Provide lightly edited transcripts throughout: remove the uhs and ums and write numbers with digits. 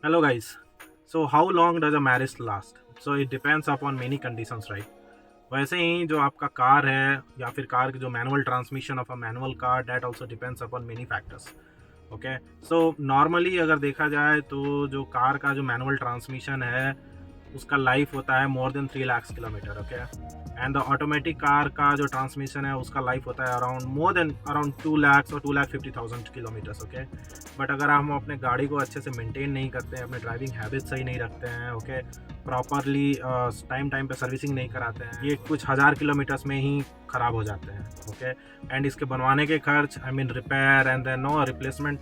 Hello guys. So how long does a marriage last? So it depends upon many conditions, right? वैसे ही जो आपका car है या फिर कार की जो manual transmission of a manual car that also depends upon many factors. Okay. So normally अगर देखा जाए तो जो कार का जो मैनुअल ट्रांसमिशन है उसका लाइफ होता है more than 3 lakh kilometre. Okay. And the automatic car का जो ट्रांसमिशन है उसका लाइफ होता है around more than around 2 lakh और 2,50,000 किलोमीटर्स. ओके. बट अगर हम अपने गाड़ी को अच्छे से मेंटेन नहीं करते हैं, अपने ड्राइविंग हैबिट सही नहीं रखते हैं, ओके, प्रॉपरली टाइम टाइम पे सर्विसिंग नहीं कराते हैं, ये कुछ हज़ार किलोमीटर्स में ही ख़राब हो जाते हैं. ओके. एंड इसके बनवाने के खर्च, I mean repair and then no replacement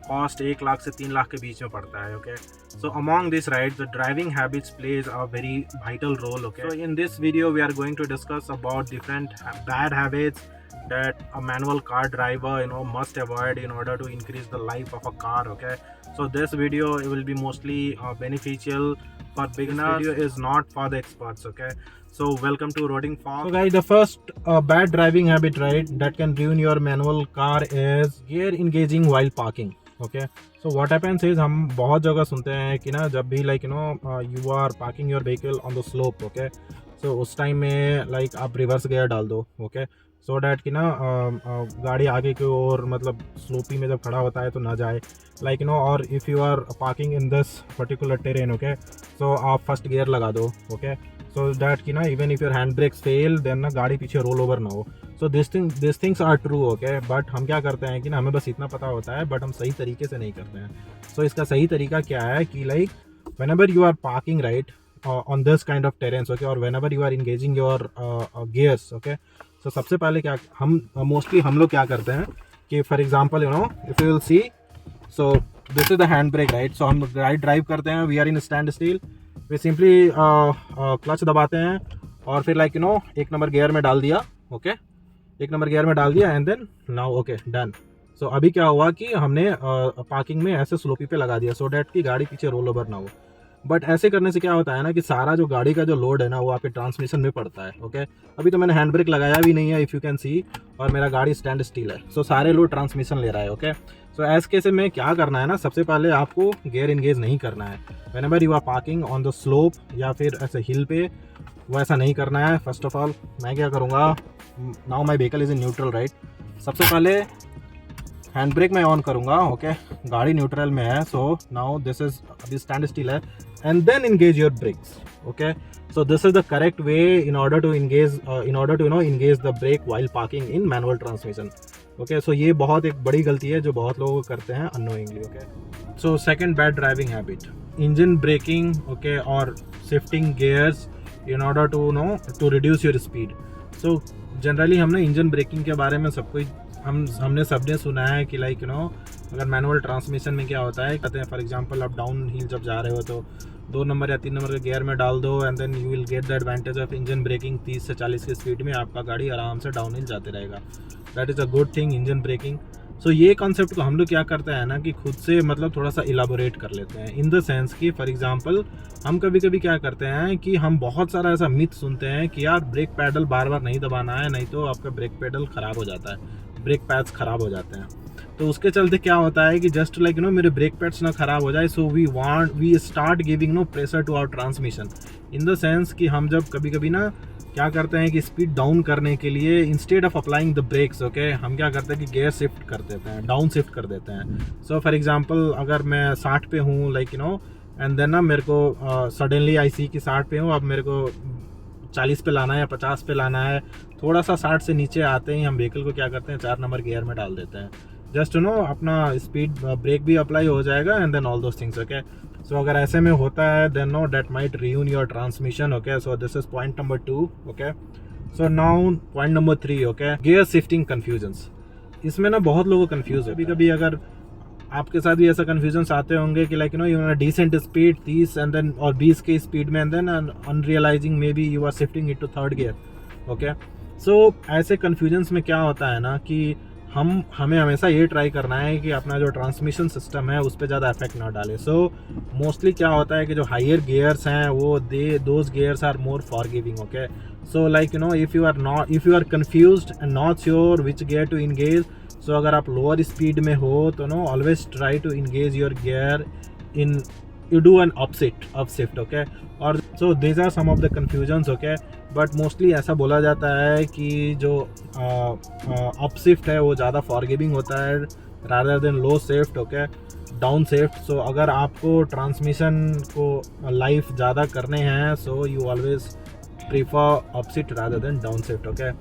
cost 1 lakh से 3 लाख के बीच में पड़ता है. Okay. So among these rights, the driving habits plays a very vital role. Okay. So in this video, we are going to discuss about different bad habits that a manual car driver must avoid in order to increase the life of a car. Okay. So this video will be mostly beneficial for beginners. This video is not for the experts. Okay. So welcome to Roading Fox. So guys, the first bad driving habit, right, that can ruin your manual car is gear engaging while parking. Okay. So what happens is हम बहुत जगह सुनते हैं कि ना जब भी you are parking your vehicle on the slope. Okay. So उस टाइम में आप रिवर्स गियर डाल दो. ओके. सो डैट कि ना गाड़ी आगे की ओर मतलब स्लोपी में जब खड़ा होता है तो ना जाए और if you are parking in this particular terrain. Okay. So आप फर्स्ट गियर लगा दो. ओके. सो डैट कि ना even if your hand brakes fail then ना गाड़ी पीछे रोल ओवर ना हो. So this things are true. Okay. But हम क्या करते हैं कि ना हमें बस इतना पता होता है बट हम सही तरीके से नहीं करते हैं. सो इसका सही तरीका क्या है कि whenever you are parking right on this kind of terrains. Okay. और whenever you are engaging your gears. Okay. So सबसे पहले क्या हम मोस्टली हम लोग क्या करते हैं कि for example if you will see. So this is the hand brake right. So हम राइट ड्राइव करते हैं, we are in stand still, we simply clutch दबाते हैं और फिर एक नंबर गियर में डाल दिया. ओके. एक नंबर गियर में डाल दिया and then now okay done. So अभी क्या हुआ कि हमने पार्किंग में ऐसे स्लोपी पे लगा दिया सो डैट कि गाड़ी पीछे रोल ओवर ना हो. बट ऐसे करने से क्या होता है ना कि सारा जो गाड़ी का जो लोड है ना वो आपके ट्रांसमिशन में पड़ता है. ओके. अभी तो मैंने हैंड ब्रेक लगाया भी नहीं है इफ़ यू कैन सी, और मेरा गाड़ी स्टैंड स्टिल है. सो सारे लोड ट्रांसमिशन ले रहा है. ओके. सो ऐसे केस में क्या करना है ना, सबसे पहले आपको गियर इंगेज नहीं करना है whenever you are parking on the slope या फिर ऐसे हिल पे. वो ऐसा नहीं करना है. फर्स्ट ऑफ ऑल मैं क्या करूँगा, now my vehicle is in neutral right. सबसे पहले हैंड ब्रेक मैं ऑन करूँगा. ओके. गाड़ी न्यूट्रल में है. सो नाउ दिस इज अभी स्टैंड स्टिल है and then engage your brakes. Okay. So this is the correct way in order to engage engage the brake while parking in manual transmission. Okay. So ये बहुत एक बड़ी गलती है जो बहुत लोग करते हैं unknowingly. Okay. So second bad driving habit, engine braking. Okay. और shifting gears in order to reduce your speed. So generally हमने इंजन ब्रेकिंग के बारे में सब कुछ हमने सबने सुना है कि अगर मैनुअल ट्रांसमिशन में क्या होता है, कहते हैं फॉर एग्जांपल आप डाउन हिल जब जा रहे हो तो 2 नंबर या 3 नंबर के गियर में डाल दो and then you will get the advantage of engine braking. 30 से 40 की स्पीड में आपका गाड़ी आराम से डाउन हिल जाते रहेगा. That is a good thing, engine braking. So ये कॉन्सेप्ट को हम लोग क्या करते हैं ना कि खुद से थोड़ा सा इलाबोरेट कर लेते हैं इन द सेंस कि फॉर एग्जांपल हम कभी कभी क्या करते हैं कि हम बहुत सारा ऐसा मिथ सुनते हैं कि यार ब्रेक पैडल बार बार नहीं दबाना है नहीं तो आपका ब्रेक पैडल ख़राब हो जाता है, ब्रेक पैड्स ख़राब हो जाते हैं. तो उसके चलते क्या होता है कि जस्ट मेरे ब्रेक पैड्स ना ख़राब हो जाए, so we start giving pressure to our transmission in the sense कि हम जब कभी कभी ना क्या करते हैं कि स्पीड डाउन करने के लिए instead of applying the brakes. Okay. हम क्या करते हैं कि गियर शिफ्ट कर देते हैं, डाउन शिफ्ट कर देते हैं. सो फॉर एग्जांपल अगर मैं 60 पे हूँ एंड देन ना मेरे को सडनली आई सी कि 60 पे हूँ, अब मेरे को 40 पे लाना है या 50 पे लाना है, थोड़ा सा 60 से नीचे आते ही हम व्हीकल को क्या करते हैं 4 नंबर गियर में डाल देते हैं. जस्ट अपना स्पीड ब्रेक भी अप्लाई हो जाएगा and then all those things. Okay. So अगर ऐसे में होता है then that might ruin your transmission. Okay. So this is point number 2. Okay. So now point number 3. Okay. Gear shifting confusions. इसमें ना बहुत लोग कन्फ्यूज है. कभी कभी अगर आपके साथ भी ऐसा कन्फ्यूजन्स आते होंगे कि you descent speed 30 and then और 20 के स्पीड में and then unrealising maybe you are shifting it to third gear. Okay. So ऐसे कन्फ्यूजन्स में क्या होता है ना कि हमें हमेशा ये ट्राई करना है कि अपना जो ट्रांसमिशन सिस्टम है उस पर ज़्यादा इफेक्ट ना डाले. सो मोस्टली क्या होता है कि जो हायर गियर्स हैं वो those gears are more forgiving. Okay. So if you are confused and not sure which gear to engage, so अगर आप लोअर स्पीड में हो तो always try to engage your gear in you do an upshift, okay. और so these are some of the confusions, okay. But mostly ऐसा बोला जाता है कि जो अपशिफ्ट है वो ज़्यादा फॉरगिविंग होता है rather than low shift, okay, down shift. So अगर आपको ट्रांसमिशन को लाइफ ज़्यादा करने हैं, so you always prefer upshift rather than down shift, okay.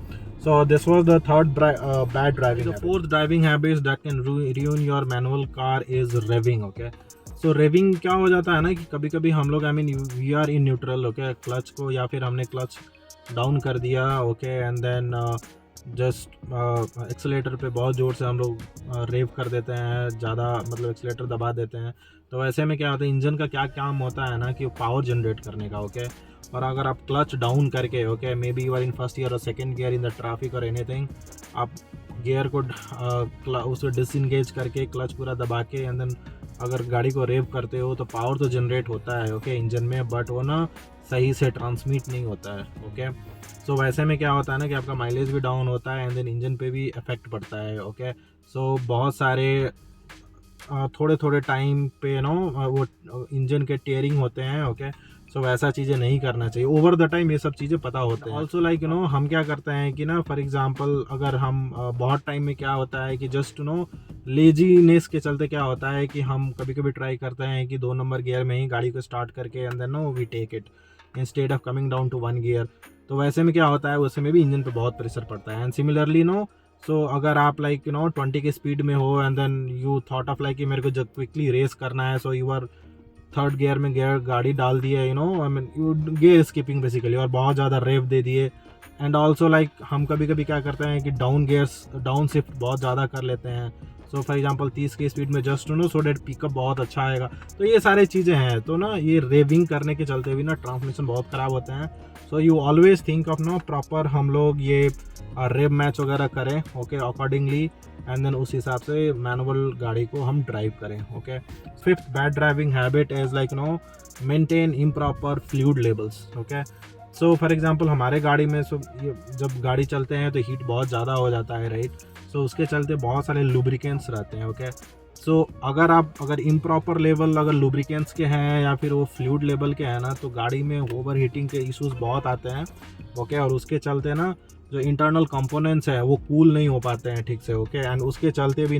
So this was the third bad driving. The fourth driving habits that can ruin your manual car is revving, okay. So revving क्या हो जाता है ना कि कभी कभी हम लोग we are in neutral, okay, clutch को या फिर हमने क्लच डाउन कर दिया, okay, and then just accelerator पे बहुत ज़ोर से हम लोग रेव कर देते हैं, ज़्यादा मतलब एक्सीलेटर दबा देते हैं. तो ऐसे में क्या होता है, इंजन का क्या काम होता है ना कि पावर जनरेट करने का, ओके. और अगर आप क्लच डाउन करके, okay, maybe you are in first gear और second gear in the traffic और एनीथिंग, आप गियर को उसको डिसइंगेज करके क्लच पूरा दबा के एंड देन अगर गाड़ी को रेव करते हो तो पावर तो जनरेट होता है, ओके, इंजन में, बट वो ना सही से ट्रांसमिट नहीं होता है, ओके. सो वैसे में क्या होता है ना कि आपका माइलेज भी डाउन होता है एंड देन इंजन पे भी इफेक्ट पड़ता है, ओके. सो बहुत सारे थोड़े थोड़े टाइम पे वो इंजन के टेयरिंग होते हैं, ओके. सो वैसा चीज़ें नहीं करना चाहिए. ओवर द टाइम ये सब चीज़ें पता होते हैं. ऑल्सो लाइक हम क्या करते हैं कि ना, फॉर एग्जांपल अगर हम बहुत टाइम में क्या होता है कि जस्ट लेजीनेस के चलते क्या होता है कि हम कभी कभी ट्राई करते हैं कि 2 नंबर गियर में ही गाड़ी को स्टार्ट करके and then we take it instead of coming down to 1 gear. तो वैसे में क्या होता है, उससे में भी इंजन पे बहुत प्रेशर पड़ता है. एंड सिमिलरली सो अगर आप 20 के स्पीड में हो and then you thought of कि मेरे को जब क्विकली रेस करना है, so you are third gear में गाड़ी डाल दी है, यू गियर स्किपिंग बेसिकली, और बहुत ज़्यादा रेव दे दिए. एंड ऑल्सो हम कभी कभी क्या करते हैं कि डाउन शिफ्ट बहुत ज़्यादा कर लेते हैं. सो फॉर एग्जांपल 30 की स्पीड में जस्ट सो डेट पिकअप बहुत अच्छा आएगा. तो ये सारे चीज़ें हैं. तो ये रेविंग करने के चलते भी ट्रांसमिशन बहुत ख़राब होते हैं. So you always think of proper हम लोग ये रेव मैच वगैरह करें, ओके, अकॉर्डिंगली, एंड देन उस हिसाब से मैनुअल गाड़ी को हम ड्राइव करें, okay. Fifth bad driving habit is maintain improper fluid levels, okay. So for example हमारे गाड़ी में जब गाड़ी चलते हैं तो हीट बहुत ज़्यादा हो जाता है, राइट. सो उसके चलते बहुत सारे लुब्रिकेंट्स रहते हैं, ओके. सो अगर इम्प्रॉपर लेवल अगर लुब्रिकेंट्स के हैं या फिर वो फ्लूइड लेवल के हैं ना, तो गाड़ी में ओवर हीटिंग के इश्यूज बहुत आते हैं, ओके. और उसके चलते जो इंटरनल कंपोनेंट्स है वो कूल नहीं हो पाते हैं ठीक से, ओके. एंड उसके चलते भी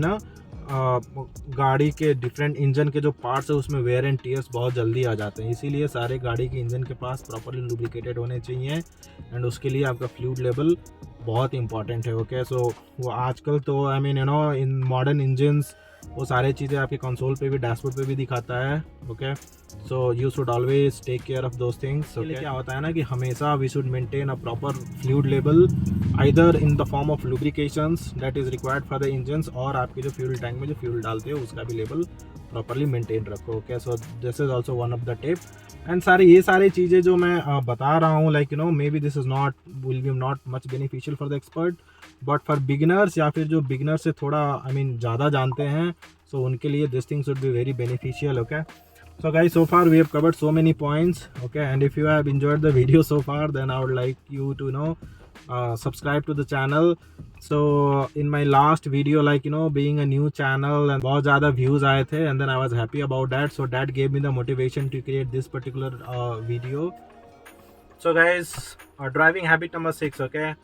गाड़ी के डिफरेंट इंजन के जो पार्ट्स है उसमें वेयर एंड टीयर्स बहुत जल्दी आ जाते हैं. इसीलिए सारे गाड़ी के इंजन के पास प्रॉपरली लुब्रिकेटेड होने चाहिए एंड उसके लिए आपका फ्लूइड लेवल बहुत इंपॉर्टेंट है, ओके. सो वो आजकल तो इन मॉडर्न इंजन्स वो सारे चीज़ें आपके कंसोल पे भी, डैशबोर्ड पे भी दिखाता है, okay. So you should always take care of those things, okay. क्या होता है ना कि हमेशा we should maintain a proper fluid level either in the form of lubrications that is required for the engines, और आपके जो फ्यूल टैंक में जो फ्यूल डालते हो उसका भी लेवल प्रॉपरली मेंटेन रखो, okay. So this is also one of the tip. And ये सारी चीज़ें जो मैं बता रहा हूँ, may be this is will be not much beneficial for the expert, but for beginners या फिर जो बिगिनर से थोड़ा ज़्यादा जानते हैं, सो उनके लिए this thing should be very beneficial, okay. So guys, so far we have covered so many points, okay, and if you have enjoyed the video so far, then I would like you to subscribe to the channel. So in my last video, being a new channel and बहुत ज़्यादा views आए थे, and then I was happy about that, so that gave me the motivation to create this particular video. So guys, driving habit number 6, okay.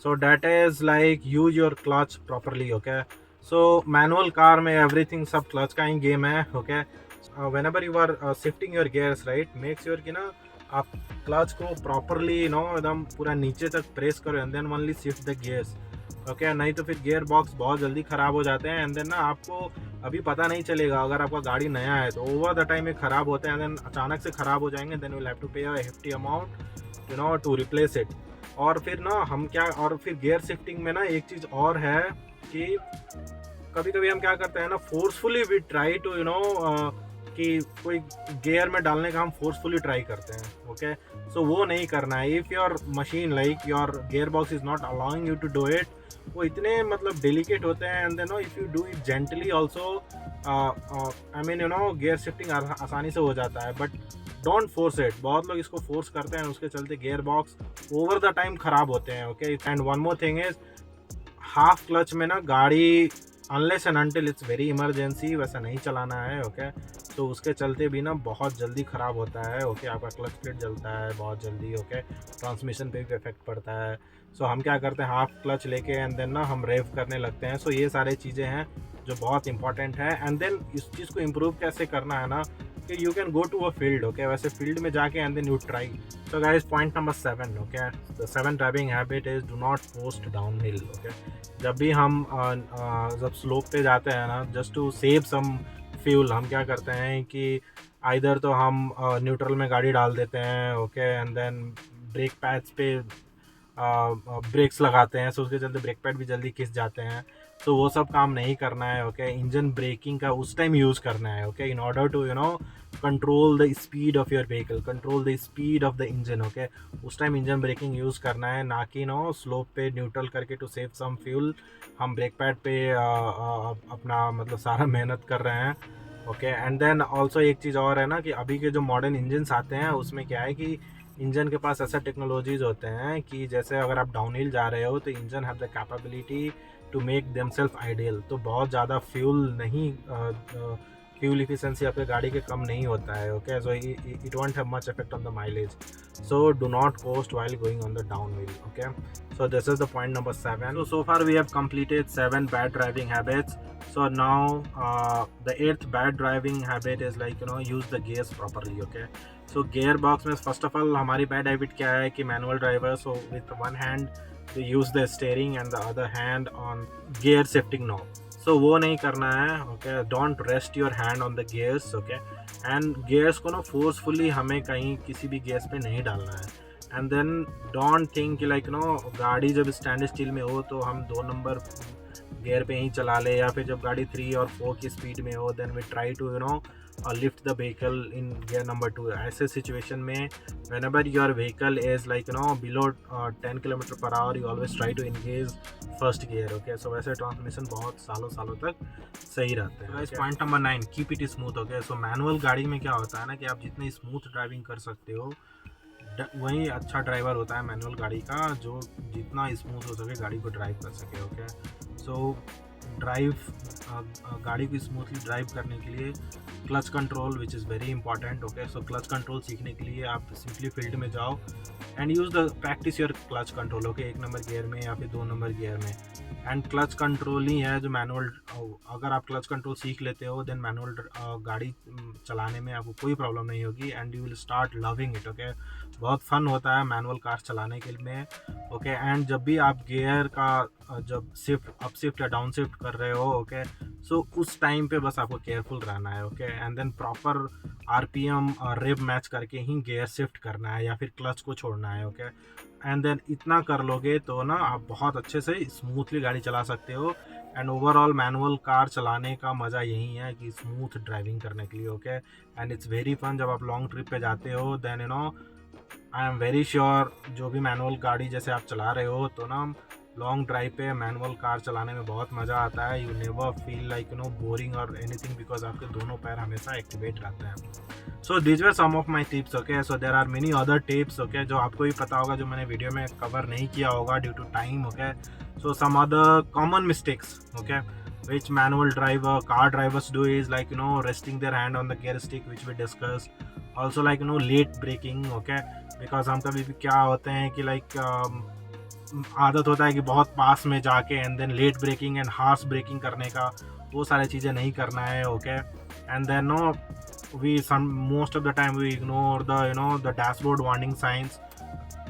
So that is use your clutch properly, okay. So manual car में everything सब clutch का ही game है, okay. Whenever you are shifting your gears, right, make sure कि आप clutch को properly एकदम पूरा नीचे तक प्रेस करो and then only shift the gears, okay. नहीं तो फिर गियर बॉक्स बहुत जल्दी ख़राब हो जाते हैं एंड देन आपको अभी पता नहीं चलेगा. अगर आपका गाड़ी नया है तो ओवर द टाइम ये ख़राब होते हैं एंड देन अचानक से ख़राब हो जाएंगे, then will have to pay a hefty amount to replace it. और फिर और फिर गियर शिफ्टिंग में एक चीज़ और है कि कभी कभी हम क्या करते हैं फोर्सफुली वी ट्राई टू कि कोई गियर में डालने का हम फोर्सफुली ट्राई करते हैं, ओके. सो वो नहीं करना है. If your machine your gear box is not allowing you to do it, वो इतने डेलिकेट होते हैं and then if you do it gently also gear shifting आसानी से हो जाता है, बट डोंट फोर्स इट. बहुत लोग इसको फोर्स करते हैं, उसके चलते gear box over the time ख़राब होते हैं, okay. And one more thing is half clutch में गाड़ी unless and until it's very emergency वैसा नहीं चलाना है, ओके. सो उसके चलते भी ना बहुत जल्दी ख़राब होता है। ओके, आपका क्लच प्लेट जलता है बहुत जल्दी। ओके, ट्रांसमिशन पे भी इफेक्ट पड़ता है। सो हम क्या करते हैं, हाफ क्लच लेके एंड देन ना हम रेव करने लगते हैं। सो ये सारे चीज़ें हैं जो बहुत इंपॉर्टेंट है। एंड देन इस चीज़ को इम्प्रूव कैसे करना है ना, कि you can go to a field. Okay, वैसे फील्ड में जाके and then you try. So guys, point number 7, okay, the 7th driving habit is do not coast downhill. Okay, जब भी हम जब स्लोप पे जाते हैं ना, just to save some fuel, हम क्या करते हैं कि आइदर तो हम न्यूट्रल में गाड़ी डाल देते हैं। Okay, and then brake pads पे ब्रेक्स लगाते हैं। सो उसके चलते ब्रेक पैड भी जल्दी खिंच जाते हैं। तो वो सब काम नहीं करना है। ओके, इंजन ब्रेकिंग का उस टाइम यूज़ करना है। Okay, in order to control the speed of your vehicle, control the speed of the engine. Okay, उस टाइम इंजन ब्रेकिंग यूज़ करना है, ना कि स्लोप पे न्यूट्रल करके टू सेव सम फ्यूल हम ब्रेक पैड पे अपना मतलब सारा मेहनत कर रहे हैं। ओके, एंड देन ऑल्सो एक चीज़ और है ना, कि अभी के जो मॉडर्न इंजन्स आते हैं उसमें क्या है कि इंजन के पास ऐसा टेक्नोलॉजीज़ होते हैं कि जैसे अगर आप डाउनहिल जा रहे हो तो engine have the capability to make themself ideal. तो बहुत ज़्यादा फ्यूल नहीं, फ्यूल इफिशिएंसी आपके गाड़ी के कम नहीं होता है। Okay, so it won't have much effect on the mileage. So do not coast while going on the downhill. Okay, so this is the point number 7. So far we have completed 7 bad driving habits. So now the 8th bad driving habit is like use the gears properly. Okay, so gear box में first of all हमारी bad habit क्या है कि manual driver, so with one hand they use the steering and the other hand on gear shifting knob. So वो नहीं करना है। Okay, don't rest your hand on the gears. Okay, and gears को forcefully हमें कहीं किसी भी gears पे नहीं डालना है। एंड देन डोंट थिंक कि लाइक गाड़ी जब स्टैंड स्टिल में हो तो हम 2 नंबर गियर पे ही चला ले, या फिर जब गाड़ी 3 और 4 की स्पीड में हो then we try to lift the vehicle in gear number 2। ऐसे सिचुएशन में whenever your vehicle is like below 10 km/h you always try to engage first gear. Okay, so वैसे ट्रांसमिशन बहुत सालों तक सही रहते हैं। Point number 9, keep it smooth. Okay, so manual गाड़ी में क्या होता है ना कि आप जितनी स्मूथ ड्राइविंग कर सकते हो वही अच्छा ड्राइवर होता है मैनुअल गाड़ी का, जो जितना स्मूथ हो सके गाड़ी को ड्राइव कर सके। ओके, सो ड्राइव गाड़ी को स्मूथली ड्राइव करने के लिए clutch control which is very important. Okay, so clutch control सीखने के लिए आप सिंपली फील्ड में जाओ and use the practice your clutch control. Okay, 1 number gear में या फिर 2 नंबर गियर में। एंड क्लच कंट्रोल ही है जो मैनुअल, अगर आप क्लच कंट्रोल सीख लेते हो देन मैनुअल गाड़ी चलाने में आपको कोई प्रॉब्लम नहीं होगी and you will start loving it. Okay, बहुत फन होता है मैनुअल कार चलाने के लिए। ओके, एंड जब भी आप गियर का जब शिफ्ट अप शिफ्ट या डाउन शिफ्ट कर रहे हो, ओके, सो उस टाइम पे बस आपको केयरफुल रहना है। Okay, and then proper RPM और रेव मैच करके ही गियर शिफ्ट करना है या फिर क्लच को छोड़ना है। ओके, एंड देन इतना कर लोगे तो ना आप बहुत अच्छे से स्मूथली गाड़ी चला सकते हो। एंड ओवरऑल मैनुअल कार चलाने का मज़ा यही है कि स्मूथ ड्राइविंग करने के लिए। Okay, and it's very fun. जब आप लॉन्ग ट्रिप पे जाते हो then I am very sure जो भी मैनुअल गाड़ी जैसे आप चला रहे हो तो ना लॉन्ग ड्राइव पे मैनुअल कार चलाने में बहुत मज़ा आता है। You never feel like boring और एनीथिंग बिकॉज आपके दोनों पैर हमेशा एक्टिवेट रहते हैं। So these were some of my tips. Okay, so there are many other tips. Okay, जो आपको भी पता होगा जो मैंने वीडियो में कवर नहीं किया होगा due to time. Okay, so some other common mistakes okay which manual driver car drivers do is like resting their hand on the gear stick which we discussed. Also like late braking. Okay, because हम कभी भी क्या होते हैं कि like आदत होता है कि बहुत पास में जाके and then late braking and harsh braking करने का, वो सारी चीज़ें नहीं करना है। Okay, and then we most of the time we ignore the the dashboard warning signs.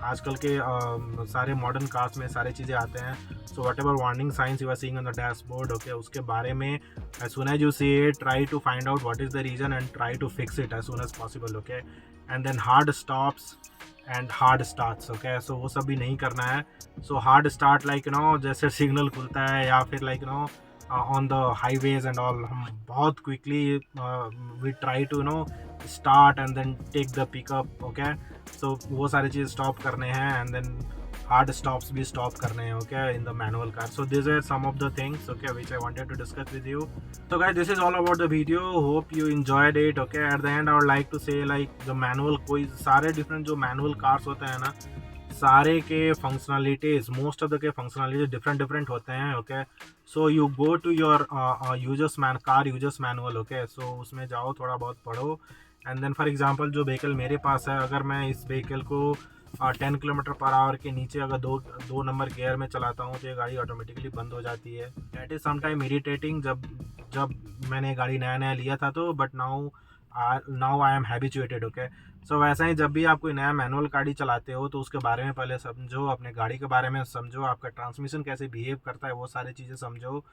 आजकल के सारे मॉडर्न कार्स में सारी चीज़ें आते हैं। So whatever warning signs you are seeing on the dashboard, okay, उसके बारे में as soon as you see it try to find out what is the reason and try to fix it as soon as possible. Okay, and then hard stops and hard starts. Okay, so वो सब भी नहीं करना है। सो hard start like जैसे signal खुलता है या फिर like on the highways and all, हम बहुत quickly we try to start and then take the pickup. Okay, so वो सारी चीज़ स्टॉप करने हैं एंड देन हार्ड स्टॉप्स भी स्टॉप करने हैं। Okay, in the manual car. So this are some of the things okay which I wanted to discuss with you. So guys, this is all about the video. Hope you enjoyed it. Okay, at the end I would like to say like the manual कोई सारे different जो manual cars होते हैं ना, सारे के functionalities, most of the के functionalities different different होते हैं। Okay, so you go to your car users manual. Okay, so उसमें जाओ, थोड़ा बहुत पढ़ो, एंड देन फॉर एग्जांपल जो व्हीकल मेरे पास है, अगर मैं इस व्हीकल को 10 किलोमीटर पर आवर के नीचे अगर दो नंबर गियर में चलाता हूँ तो ये गाड़ी ऑटोमेटिकली बंद हो जाती है। दैट इज़ समटाइम इरीटेटिंग जब जब मैंने गाड़ी नया नया लिया था तो, but now I am habituated. Okay, so वैसा ही जब भी आप कोई नया मैनुअल गाड़ी चलाते हो तो उसके बारे में पहले समझो, अपने गाड़ी के बारे में समझो, आपका ट्रांसमिशन कैसे बिहेव करता है वो सारी चीज़ें समझो।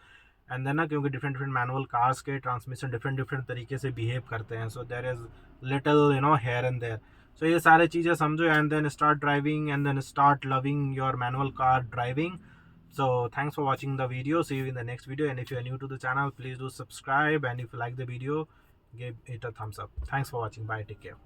एंड देन ना, क्योंकि डिफरेंट डिफरेंट मैनुअल कार्स के ट्रांसमिशन डिफरेंट डिफरेंट तरीके से बिहेव करते हैं, so there is little here and there. So ये सारी चीज़ें समझो and then start driving and then start loving your manual car driving. So thanks for watching the video. See you in the next video, and if you are new to the channel, please do subscribe, and if you like the video, give it a thumbs up. Thanks for watching. Bye, take care.